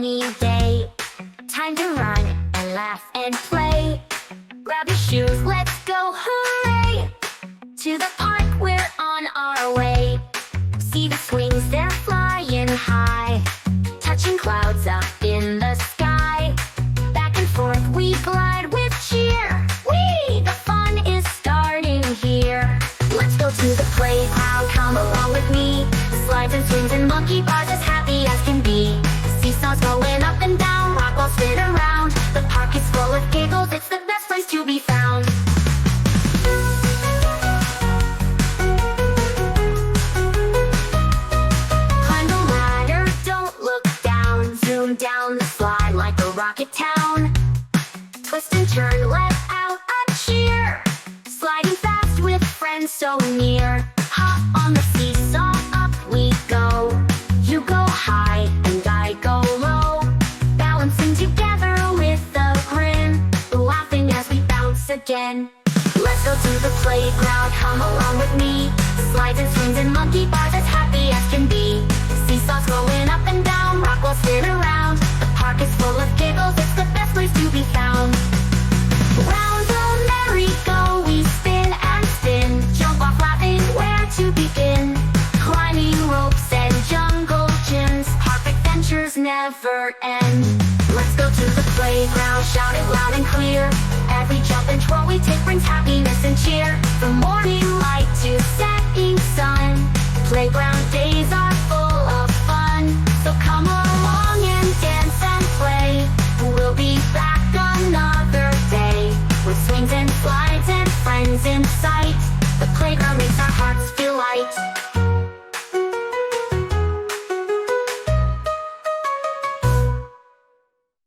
rainy day. Time to run and laugh and play. Grab your shoes, let's go, hooray! To the park, we're on our way. See the swings, they're flying high, touching clouds up in the sky. Back and forth we glide with cheer. Whee! The fun is starting here. Let's go to the playground, come along with me. Slides and swings and monkey bars, as happy as can be. Seesaws going up and down, Rockwell spin around. The park is full of giggles, it's the best place to be found. Climb the ladder, don't look down. Zoom down the slide like a rocket town. Twist and turn, let out a cheer. Sliding fast with friends so near. Hop on the seesaw, up we go. You go high and I go low, balancing together with a grin, laughing as we bounce again. Let's go to the playground, come along with me. Slides and swings and monkey bars, as happy as can be. Seesaws going up and down, Rockwell spin around. The park is full of giggles, it's the best place to be found. Round the merry-go we spin and spin, jump off laughing, where to begin? Climbing ropes and jungle gyms, park adventures never end. Let's go to the playground, shout it loud and clear. Every jump and twirl we take brings happiness and cheer. From morning light to setting sun, playground days are full of fun. So come along and dance and play. We'll be back another day, with swings and slides and friends in sight.